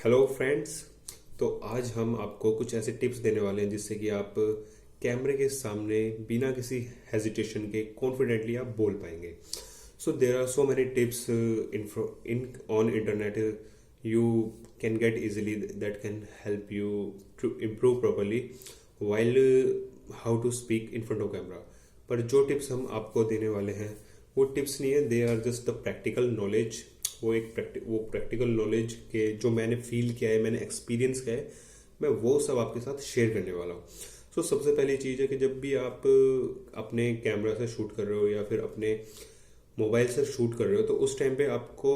Hello friends. तो आज हम आपको कुछ ऐसे टिप्स देने वाले हैं जिससे कि आप कैमरे के सामने बिना किसी हेजिटेशन के कॉन्फिडेंटली आप बोल पाएंगे। So there are so many tips in on internet you can get easily that can help you to improve properly while how to speak in front of camera. पर जो टिप्स हम आपको देने वाले हैं वो टिप्स नहीं है, they are just the practical knowledge. वो प्रैक्टिकल नॉलेज के जो मैंने फील किया है, मैंने एक्सपीरियंस किया है, मैं वो सब आपके साथ शेयर करने वाला हूँ। सो सबसे पहली चीज़ है कि जब भी आप अपने कैमरा से शूट कर रहे हो या फिर अपने मोबाइल से शूट कर रहे हो तो उस टाइम पे आपको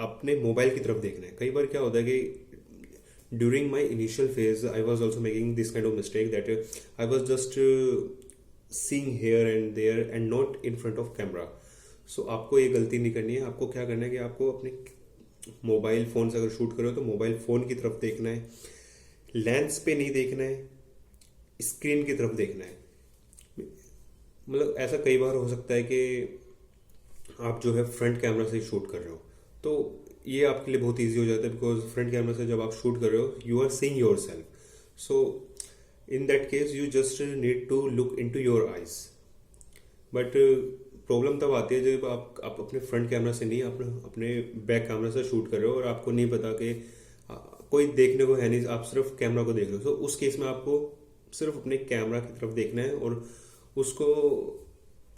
अपने मोबाइल की तरफ देखना है। कई बार क्या होता है कि during my initial phase I was also making this kind of mistake that I was just seeing here and there and not in front of camera. सो आपको ये गलती नहीं करनी है। आपको क्या करना है कि आपको अपने मोबाइल फ़ोन से अगर शूट करो तो मोबाइल फ़ोन की तरफ देखना है, लेंस पे नहीं देखना है, स्क्रीन की तरफ देखना है। मतलब ऐसा कई बार हो सकता है कि आप जो है फ्रंट कैमरा से शूट कर रहे हो तो ये आपके लिए बहुत ईजी हो जाता है, बिकॉज फ्रंट कैमरा से जब आप शूट कर रहे हो you are seeing yourself. So in that case you just need to look into your eyes. But problem तब आती है जब आप अपने फ्रंट कैमरा से नहीं, अपने बैक कैमरा से शूट कर रहे हो और आपको नहीं पता कि कोई देखने को है नहीं, आप सिर्फ कैमरा को देख रहे हो। तो उस केस में आपको सिर्फ अपने कैमरा की तरफ देखना है और उसको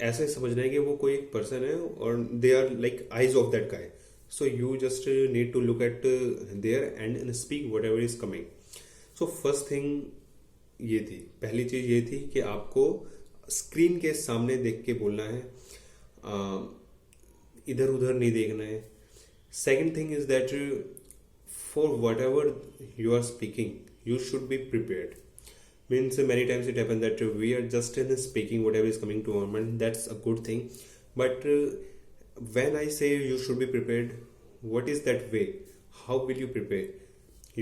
ऐसे समझना है कि वो कोई एक पर्सन है और they are like eyes of that guy. So you just need to look at there and speak whatever is coming. So first thing ये थी, पहली चीज ये थी कि आपको स्क्रीन के सामने देख के बोलना है, इधर उधर नहीं देखना है। Second thing is that for whatever you are speaking you should be prepared. Means many times it happens that we are just in speaking whatever is coming to our mind, that's a good thing. But when I say you should be prepared, what is that way? How will you prepare?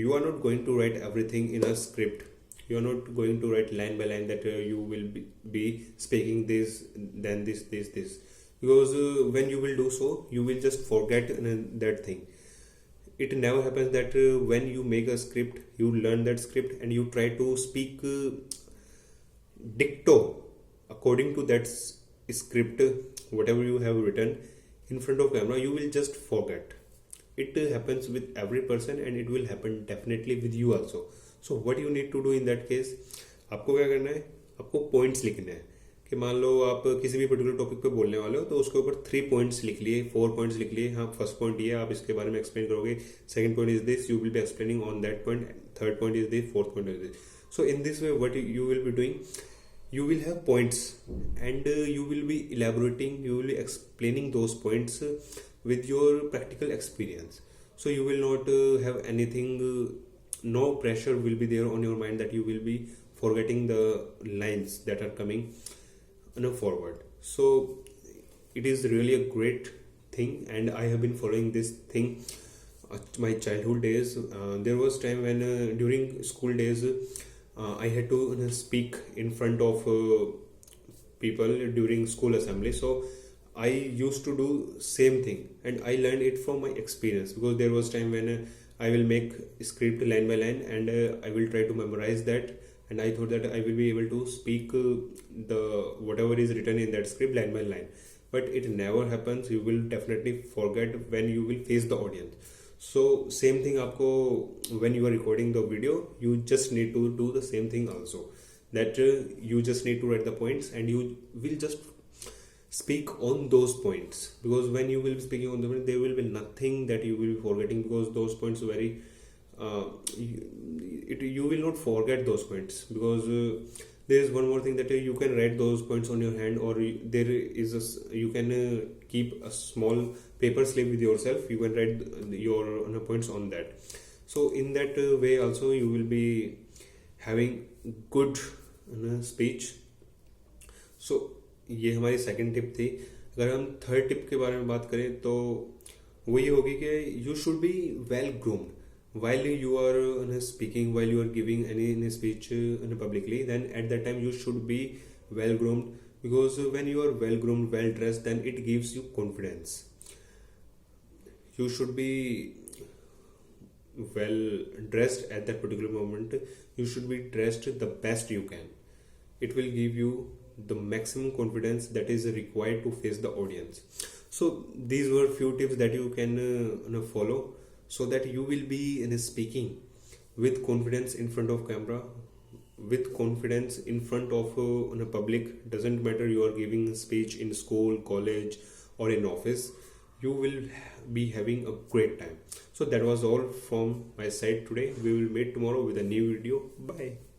You are not going to write everything in a script. You are not going to write line by line that you will be speaking this, then this. Because when you will do so, you will just forget that thing. It never happens that when you make a script, you learn that script and you try to speak dicto according to that script, whatever you have written in front of camera, you will just forget. It happens with every person and it will happen definitely with you also. So what you need to do in that case, आपको क्या करना है, आपको points लिखने हैं। कि मान लो आप किसी भी पर्टिकुलर टॉपिक पे बोलने वाले हो तो उसके ऊपर 3 पॉइंट्स लिख लिए, 4 पॉइंट्स लिख लिए। हाँ, फर्स्ट पॉइंट ये आप इसके बारे में एक्सप्लेन करोगे, second point is this, you will be explaining on that point, third point is this, fourth point is this. So in this way what you will be doing, you will have points and you will be elaborating, you will be explaining those points with your practical experience. So you will not have anything, no pressure will be there on your mind that you will be forgetting the lines that are coming forward. So it is really a great thing and I have been following this thing my childhood days. There was time when during school days I had to speak in front of people during school assembly. So I used to do same thing and I learned it from my experience, because there was time when I will make script line by line and I will try to memorize that, and I thought that I will be able to speak the whatever is written in that script line by line, but it never happens. You will definitely forget when you will face the audience. So same thing आपको when you are recording the video, you just need to do the same thing also, that you just need to write the points and you will just speak on those points, because when you will be speaking on the points there will be nothing that you will be forgetting, because those points are very you will not forget those points, because there is one more thing that you can write those points on your hand, or there is you can keep a small paper slip with yourself, you can write your points on that. So in that way also you will be having good speech. So ये हमारी second tip थी। अगर हम third tip के बारे में बात करें तो वो ये होगी कि you should be well groomed while you are speaking, while you are giving any speech publicly, then at that time you should be well groomed, because when you are well groomed, well dressed, then it gives you confidence. You should be well dressed at that particular moment. You should be dressed the best you can. It will give you the maximum confidence that is required to face the audience. So these were few tips that you can follow, so that you will be speaking with confidence in front of camera, with confidence in front of a public. Doesn't matter you are giving a speech in school, college, or in office, you will be having a great time. So that was all from my side today. We will meet tomorrow with a new video. Bye.